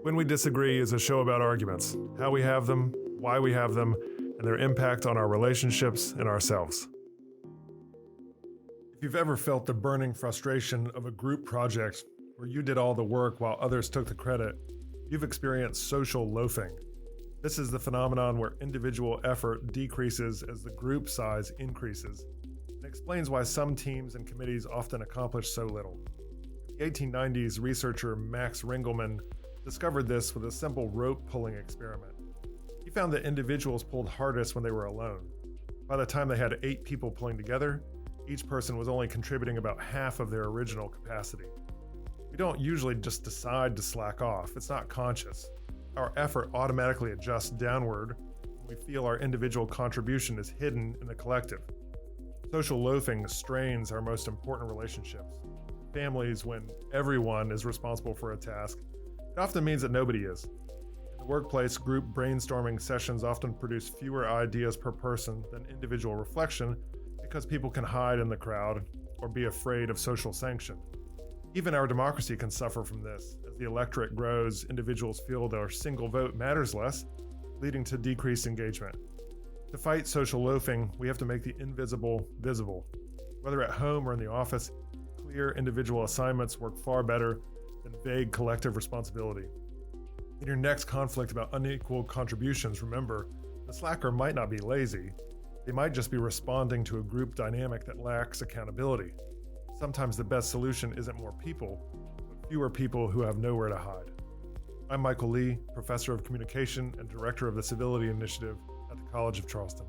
When We Disagree is a show about arguments, how we have them, why we have them, and their impact on our relationships and ourselves. If you've ever felt the burning frustration of a group project where you did all the work while others took the credit, you've experienced social loafing. This is the phenomenon where individual effort decreases as the group size increases. It explains why some teams and committees often accomplish so little. In the 1890s, researcher Max Ringelmann discovered this with a simple rope-pulling experiment. He found that individuals pulled hardest when they were alone. By the time they had 8 people pulling together, each person was only contributing about half of their original capacity. We don't usually just decide to slack off. It's not conscious. Our effort automatically adjusts downward when we feel our individual contribution is hidden in the collective. Social loafing strains our most important relationships. Families, when everyone is responsible for a task, it often means that nobody is. In the workplace, group brainstorming sessions often produce fewer ideas per person than individual reflection because people can hide in the crowd or be afraid of social sanction. Even our democracy can suffer from this. As the electorate grows, individuals feel their single vote matters less, leading to decreased engagement. To fight social loafing, we have to make the invisible visible. Whether at home or in the office, clear individual assignments work far better than vague collective responsibility. In your next conflict about unequal contributions, remember, the slacker might not be lazy. They might just be responding to a group dynamic that lacks accountability. Sometimes the best solution isn't more people, but fewer people who have nowhere to hide. I'm Michael Lee, Professor of Communication and Director of the Civility Initiative at the College of Charleston.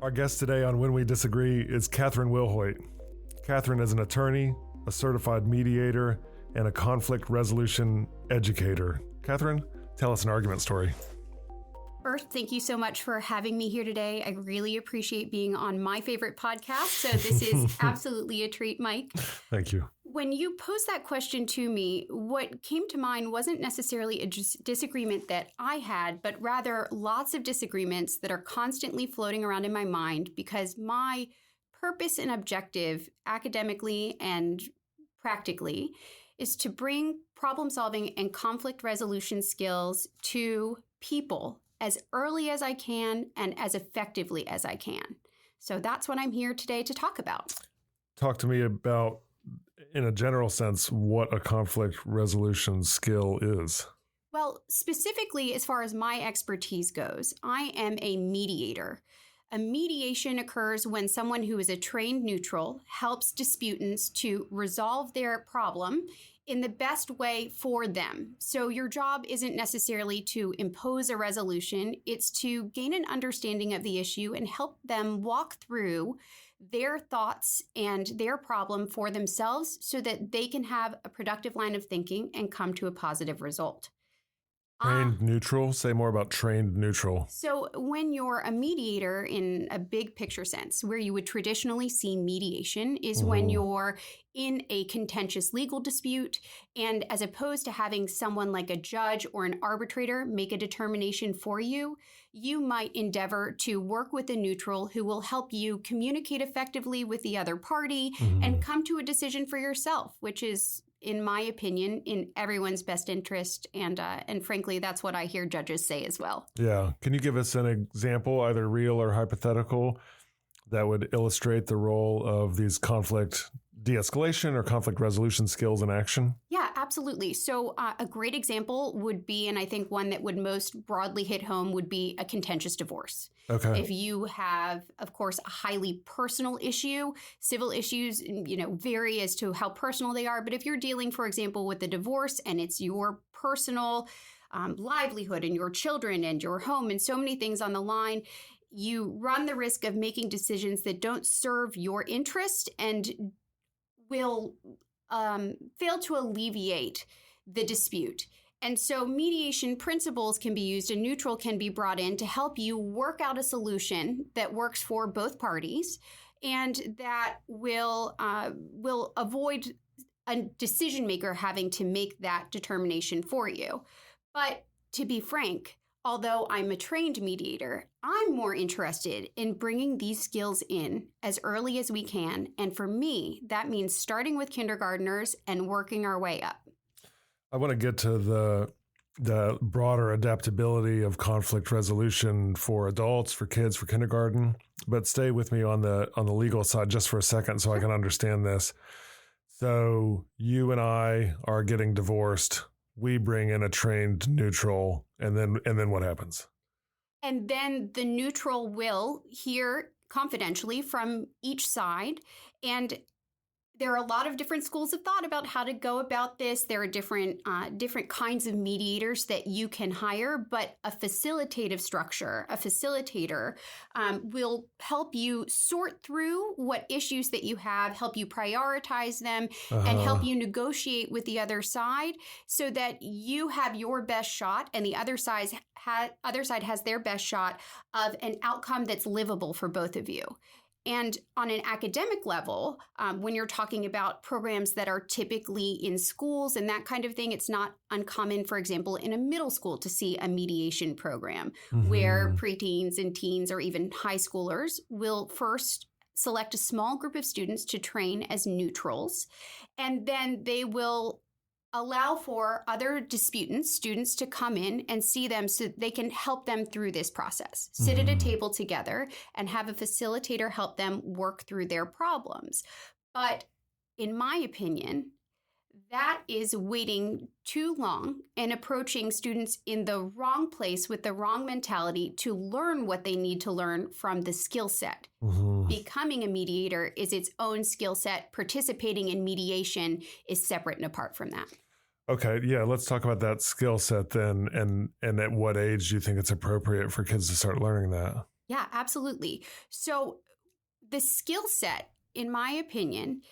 Our guest today on When We Disagree is Catherine Wilhoit. Catherine is an attorney, a certified mediator, and a conflict resolution educator. Catherine, tell us an argument story. First, thank you so much for having me here today. I really appreciate being on my favorite podcast, so this is absolutely a treat, Mike. Thank you. When you posed that question to me, what came to mind wasn't necessarily a disagreement that I had, but rather lots of disagreements that are constantly floating around in my mind because my purpose and objective academically and practically is to bring problem solving and conflict resolution skills to people as early as I can and as effectively as I can. So that's what I'm here today to talk about. Talk to me about, in a general sense, what a conflict resolution skill is. Well, specifically, as far as my expertise goes, I am a mediator. A mediation occurs when someone who is a trained neutral helps disputants to resolve their problem in the best way for them. So your job isn't necessarily to impose a resolution, it's to gain an understanding of the issue and help them walk through their thoughts and their problem for themselves so that they can have a productive line of thinking and come to a positive result. Trained neutral? Say more about trained neutral. So when you're a mediator in a big picture sense, where you would traditionally see mediation is when you're in a contentious legal dispute, and as opposed to having someone like a judge or an arbitrator make a determination for you, you might endeavor to work with a neutral who will help you communicate effectively with the other party and come to a decision for yourself, which is, in my opinion, in everyone's best interest. And frankly, that's what I hear judges say as well. Yeah. Can you give us an example, either real or hypothetical, that would illustrate the role of these conflict de-escalation or conflict resolution skills in action? Yeah, absolutely. So a great example would be, and I think one that would most broadly hit home, would be a contentious divorce. Okay. If you have, of course, a highly personal issue, civil issues, vary as to how personal they are. But if you're dealing, for example, with a divorce and it's your personal livelihood and your children and your home and so many things on the line, you run the risk of making decisions that don't serve your interest and will fail to alleviate the dispute. And so mediation principles can be used, a neutral can be brought in to help you work out a solution that works for both parties and that will avoid a decision maker having to make that determination for you. But to be frank, although I'm a trained mediator, I'm more interested in bringing these skills in as early as we can. And for me, that means starting with kindergartners and working our way up. I want to get to the broader adaptability of conflict resolution for adults, for kids, for kindergarten, but stay with me on the legal side just for a second so I can understand this. So you and I are getting divorced. We bring in a trained neutral, and then what happens? And then the neutral will hear confidentially from each side. And there are a lot of different schools of thought about how to go about this. There are different kinds of mediators that you can hire, but a facilitative structure, a facilitator, will help you sort through what issues that you have, help you prioritize them, and help you negotiate with the other side so that you have your best shot and the other side has their best shot of an outcome that's livable for both of you. And on an academic level, when you're talking about programs that are typically in schools and that kind of thing, it's not uncommon, for example, in a middle school to see a mediation program where preteens and teens or even high schoolers will first select a small group of students to train as neutrals, and then they will allow for other disputants, students, to come in and see them so they can help them through this process. Sit at a table together and have a facilitator help them work through their problems. But in my opinion, that is waiting too long and approaching students in the wrong place with the wrong mentality to learn what they need to learn from the skill set. Becoming a mediator is its own skill set. Participating in mediation is separate and apart from that. Okay, yeah, let's talk about that skill set then, and at what age do you think it's appropriate for kids to start learning that? Yeah, absolutely. So the skill set, in my opinion,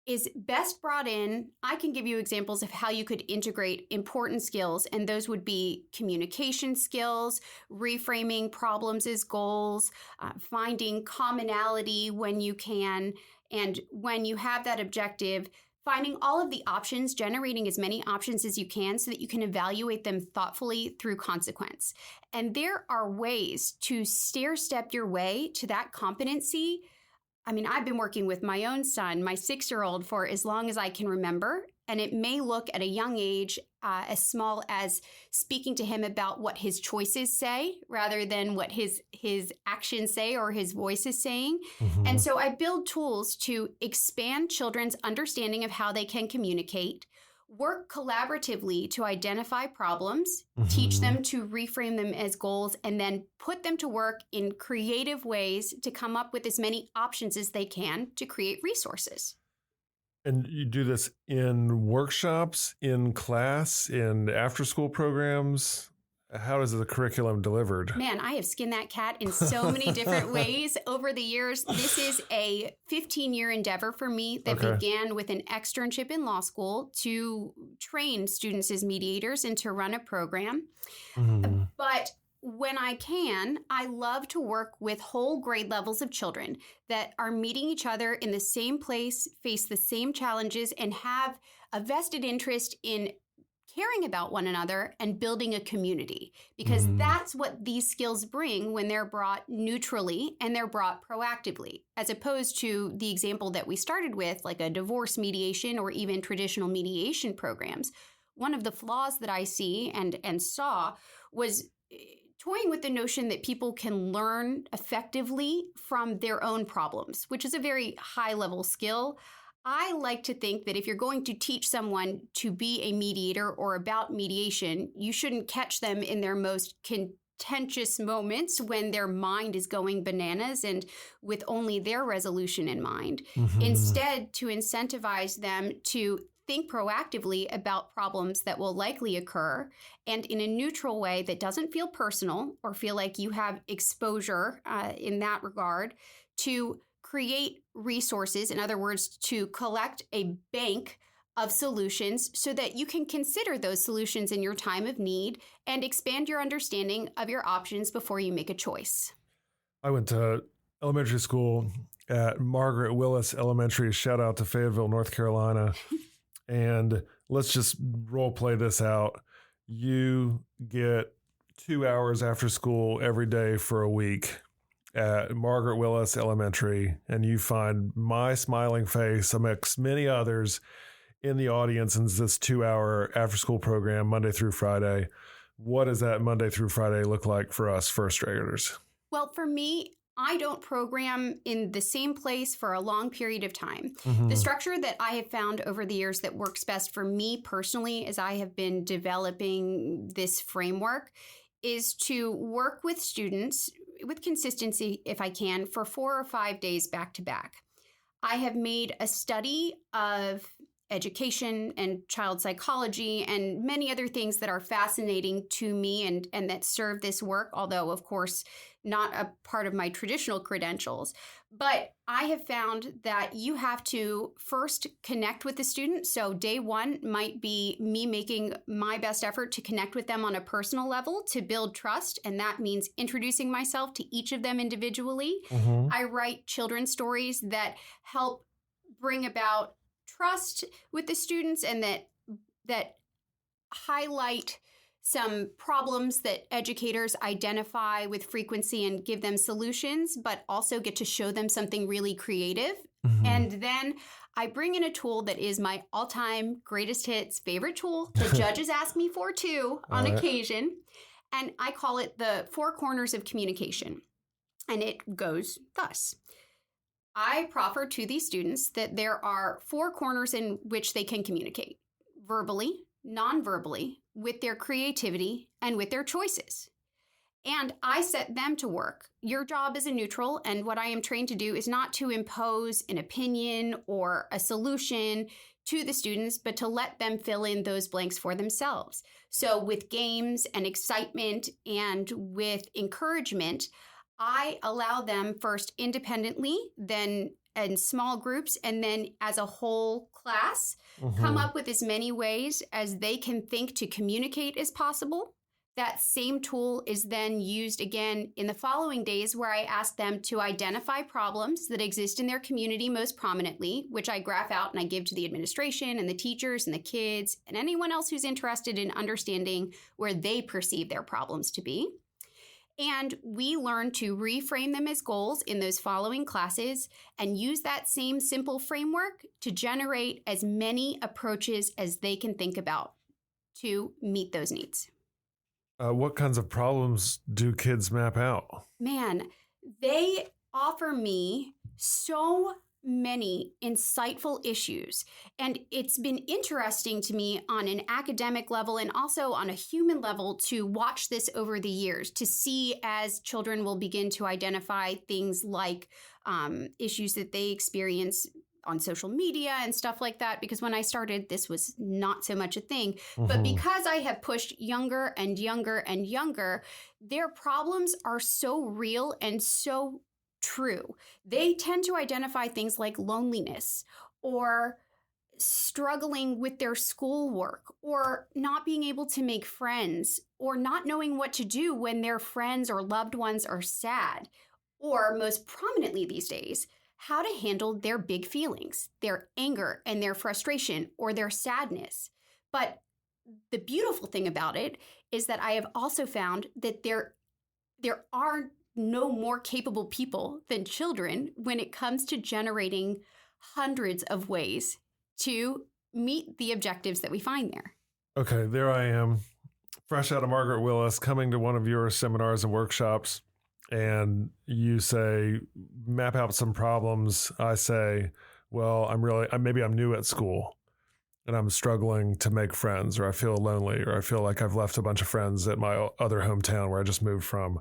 is best brought in. I can give you examples of how you could integrate important skills, and those would be communication skills, reframing problems as goals, finding commonality when you can, and when you have that objective, finding all of the options, generating as many options as you can so that you can evaluate them thoughtfully through consequence. And there are ways to stair-step your way to that competency. I mean, I've been working with my own son, my 6-year-old, for as long as I can remember. And it may look at a young age as small as speaking to him about what his choices say rather than what his actions say or his voice is saying. And so I build tools to expand children's understanding of how they can communicate, work collaboratively to identify problems, teach them to reframe them as goals, and then put them to work in creative ways to come up with as many options as they can to create resources. And you do this in workshops, in class, in after-school programs? How is the curriculum delivered? Man, I have skinned that cat in so many different ways over the years. This is a 15-year endeavor for me that began with an externship in law school to train students as mediators and to run a program. But when I can, I love to work with whole grade levels of children that are meeting each other in the same place, face the same challenges, and have a vested interest in caring about one another and building a community, because that's what these skills bring when they're brought neutrally and they're brought proactively, as opposed to the example that we started with, like a divorce mediation or even traditional mediation programs. One of the flaws that I see and saw was toying with the notion that people can learn effectively from their own problems, which is a very high-level skill. I like to think that if you're going to teach someone to be a mediator or about mediation, you shouldn't catch them in their most contentious moments when their mind is going bananas and with only their resolution in mind. Instead, to incentivize them to think proactively about problems that will likely occur, and in a neutral way that doesn't feel personal or feel like you have exposure in that regard, to create resources, in other words, to collect a bank of solutions so that you can consider those solutions in your time of need and expand your understanding of your options before you make a choice. I went to elementary school at Margaret Willis Elementary. Shout out to Fayetteville, North Carolina. And let's just role play this out. You get 2 hours after school every day for a week at Margaret Willis Elementary, and you find my smiling face amongst many others in the audience in this 2-hour after school program, Monday through Friday, what does that Monday through Friday look like for us first graders? Well, for me, I don't program in the same place for a long period of time. Mm-hmm. The structure that I have found over the years that works best for me personally, as I have been developing this framework, is to work with students with consistency, if I can, for 4 or 5 days back to back. I have made a study of education and child psychology and many other things that are fascinating to me and that serve this work, although, of course, not a part of my traditional credentials. But I have found that you have to first connect with the student. So day one might be me making my best effort to connect with them on a personal level to build trust. And that means introducing myself to each of them individually. Mm-hmm. I write children's stories that help bring about trust with the students and that highlight some problems that educators identify with frequency and give them solutions, but also get to show them something really creative. Mm-hmm. And then I bring in a tool that is my all-time greatest hits favorite tool. The judges ask me for too on occasion. And I call it the 4 corners of communication. And it goes thus. I proffer to these students that there are 4 corners in which they can communicate: verbally, non-verbally, with their creativity, and with their choices. And I set them to work. Your job is a neutral, and what I am trained to do is not to impose an opinion or a solution to the students, but to let them fill in those blanks for themselves. So with games and excitement and with encouragement, I allow them first independently, then in small groups, and then as a whole class, come up with as many ways as they can think to communicate as possible. That same tool is then used again in the following days, where I ask them to identify problems that exist in their community most prominently, which I graph out and I give to the administration and the teachers and the kids and anyone else who's interested in understanding where they perceive their problems to be. And we learn to reframe them as goals in those following classes and use that same simple framework to generate as many approaches as they can think about to meet those needs. What kinds of problems do kids map out? Man, they offer me so many insightful issues. And it's been interesting to me on an academic level and also on a human level to watch this over the years, to see as children will begin to identify things like issues that they experience on social media and stuff like that. Because when I started, this was not so much a thing. But because I have pushed younger and younger and younger, their problems are so real and so true. They tend to identify things like loneliness or struggling with their schoolwork or not being able to make friends or not knowing what to do when their friends or loved ones are sad, or most prominently these days, how to handle their big feelings, their anger and their frustration or their sadness. But the beautiful thing about it is that I have also found that there are no more capable people than children when it comes to generating hundreds of ways to meet the objectives that we find there. Okay, there I am, fresh out of Margaret Willis, coming to one of your seminars and workshops, and you say, map out some problems. I say, well, maybe I'm new at school and I'm struggling to make friends, or I feel lonely, or I feel like I've left a bunch of friends at my other hometown where I just moved from.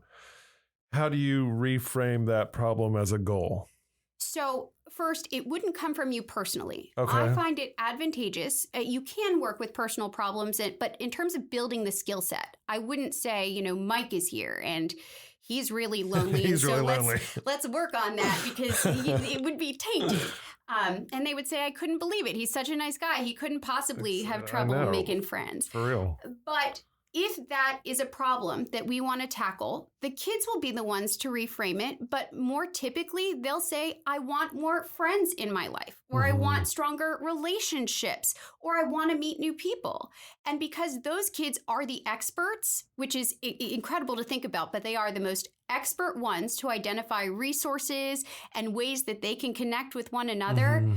How do you reframe that problem as a goal? So first, it wouldn't come from you personally. Okay. I find it advantageous. You can work with personal problems, but in terms of building the skill set, I wouldn't say, Mike is here and he's really lonely. He's and so really lonely. let's work on that because it would be tainted. And they would say, I couldn't believe it. He's such a nice guy. He couldn't possibly have trouble making friends. For real. But if that is a problem that we want to tackle, the kids will be the ones to reframe it. But more typically, they'll say, I want more friends in my life, or I want stronger relationships, or I want to meet new people. And because those kids are the experts, which is incredible to think about, but they are the most expert ones to identify resources and ways that they can connect with one another.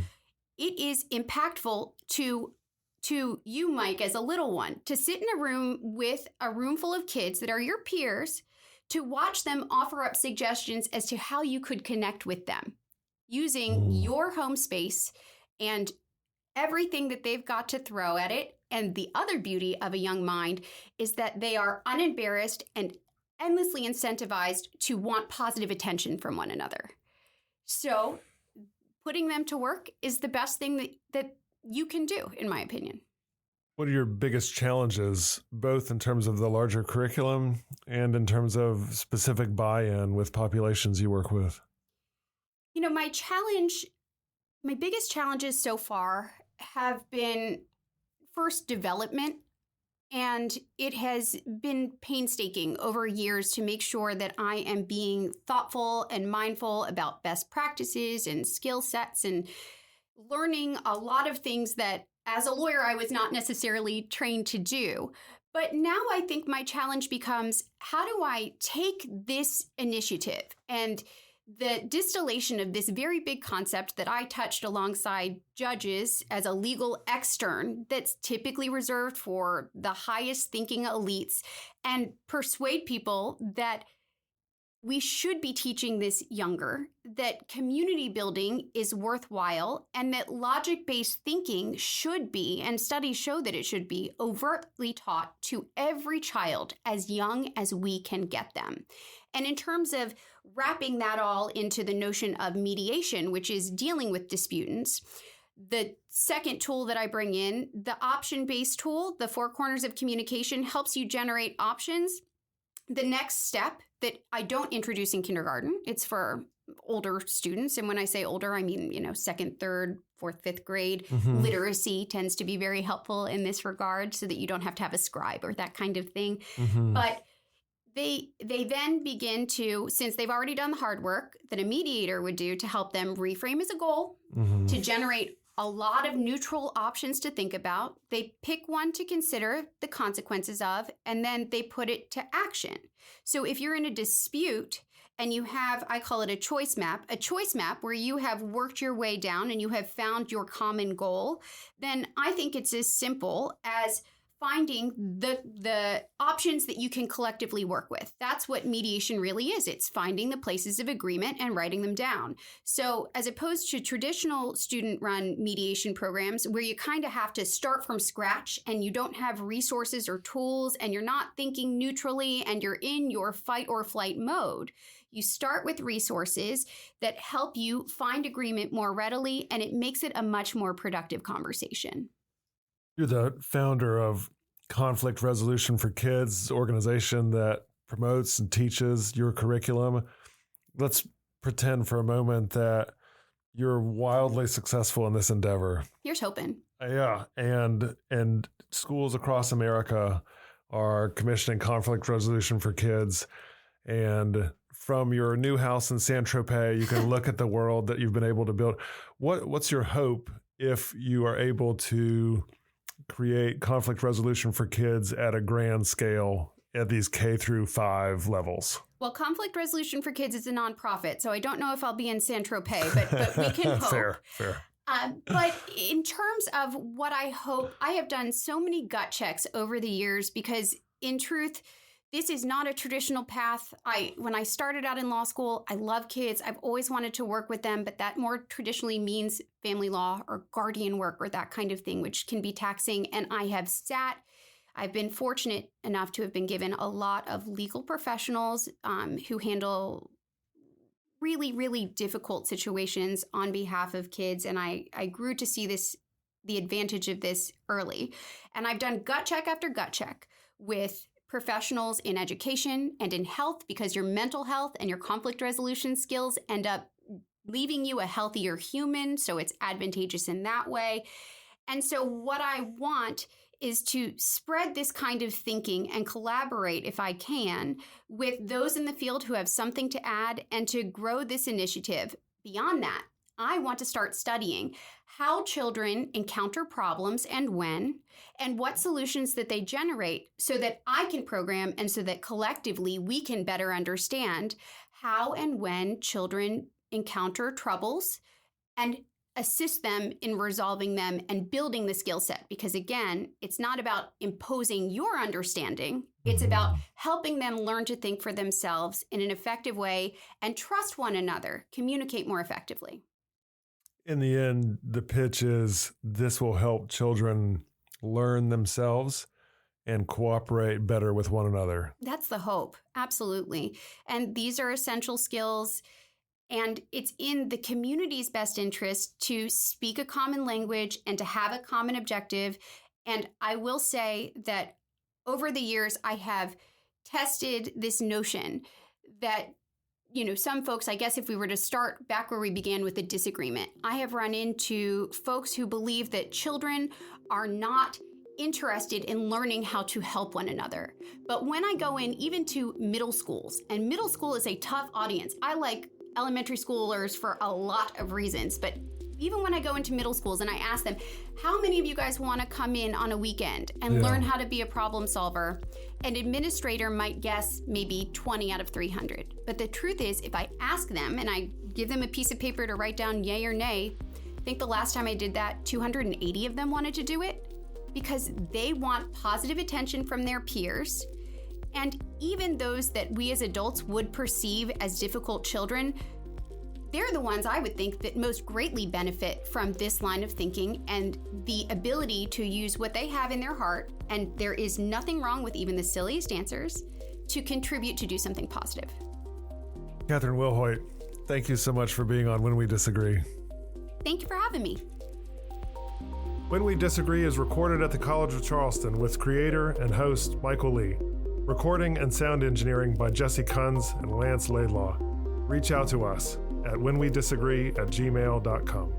it is impactful to you, Mike, as a little one, to sit in a room with a room full of kids that are your peers, to watch them offer up suggestions as to how you could connect with them using your home space and everything that they've got to throw at it. And the other beauty of a young mind is that they are unembarrassed and endlessly incentivized to want positive attention from one another. So putting them to work is the best thing that you can do, in my opinion. What are your biggest challenges, both in terms of the larger curriculum and in terms of specific buy-in with populations you work with? You know, my biggest challenges so far have been first development, and it has been painstaking over years to make sure that I am being thoughtful and mindful about best practices and skill sets and learning a lot of things that as a lawyer I was not necessarily trained to do. But now I think my challenge becomes, how do I take this initiative and the distillation of this very big concept that I touched alongside judges as a legal extern that's typically reserved for the highest thinking elites, and persuade people that we should be teaching this younger, that community building is worthwhile, and that logic-based thinking should be, and studies show that it should be, overtly taught to every child as young as we can get them. And in terms of wrapping that all into the notion of mediation, which is dealing with disputants, the second tool that I bring in, the option-based tool, the 4 corners of communication, helps you generate options. The next step that I don't introduce in kindergarten, it's for older students. And when I say older, I mean, 2nd, 3rd, 4th, 5th grade. Literacy tends to be very helpful in this regard so that you don't have to have a scribe or that kind of thing. But they then begin to, since they've already done the hard work that a mediator would do to help them reframe as a goal, to generate a lot of neutral options to think about. They pick one to consider the consequences of, and then they put it to action. So if you're in a dispute and you have, I call it a choice map where you have worked your way down and you have found your common goal, then I think it's as simple as finding the options that you can collectively work with. That's what mediation really is. It's finding the places of agreement and writing them down. So as opposed to traditional student-run mediation programs where you kind of have to start from scratch and you don't have resources or tools and you're not thinking neutrally and you're in your fight or flight mode, you start with resources that help you find agreement more readily, and it makes it a much more productive conversation. You're the founder of Conflict Resolution for Kids, organization that promotes and teaches your curriculum. Let's pretend for a moment that you're wildly successful in this endeavor. Here's hoping. Yeah, and schools across America are commissioning Conflict Resolution for Kids. And from your new house in Saint-Tropez, you can look at the world that you've been able to build. What's your hope if you are able to create conflict resolution for kids at a grand scale at these K through 5 levels? Well, Conflict Resolution for Kids is a nonprofit, so I don't know if I'll be in Saint-Tropez, but we can hope. Fair. But in terms of what I hope, I have done so many gut checks over the years because, in truth, this is not a traditional path. When I started out in law school, I love kids. I've always wanted to work with them, but that more traditionally means family law or guardian work or that kind of thing, which can be taxing. And I've been fortunate enough to have been given a lot of legal professionals who handle really, really difficult situations on behalf of kids. And I grew to see the advantage of this early. And I've done gut check after gut check with professionals in education and in health, because your mental health and your conflict resolution skills end up leaving you a healthier human. So it's advantageous in that way. And so what I want is to spread this kind of thinking and collaborate, if I can, with those in the field who have something to add and to grow this initiative. Beyond that, I want to start studying how children encounter problems and when, and what solutions that they generate so that I can program and so that collectively we can better understand how and when children encounter troubles and assist them in resolving them and building the skill set. Because again, it's not about imposing your understanding. It's about helping them learn to think for themselves in an effective way and trust one another, communicate more effectively. In the end, the pitch is this will help children learn themselves and cooperate better with one another. That's the hope. Absolutely. And these are essential skills. And it's in the community's best interest to speak a common language and to have a common objective. And I will say that over the years, I have tested this notion that, some folks, I guess if we were to start back where we began with the disagreement, I have run into folks who believe that children are not interested in learning how to help one another. But when I go in even to middle schools, and middle school is a tough audience. I like elementary schoolers for a lot of reasons, but even when I go into middle schools and I ask them, how many of you guys want to come in on a weekend and learn how to be a problem solver? An administrator might guess maybe 20 out of 300. But the truth is, if I ask them and I give them a piece of paper to write down yay or nay, I think the last time I did that, 280 of them wanted to do it because they want positive attention from their peers. And even those that we as adults would perceive as difficult children, they're the ones I would think that most greatly benefit from this line of thinking and the ability to use what they have in their heart, and there is nothing wrong with even the silliest answers, to contribute to do something positive. Catherine Wilhoit, thank you so much for being on When We Disagree. Thank you for having me. When We Disagree is recorded at the College of Charleston with creator and host Michael Lee. Recording and sound engineering by Jesse Kunz and Lance Laidlaw. Reach out to us at whenwedisagree@gmail.com.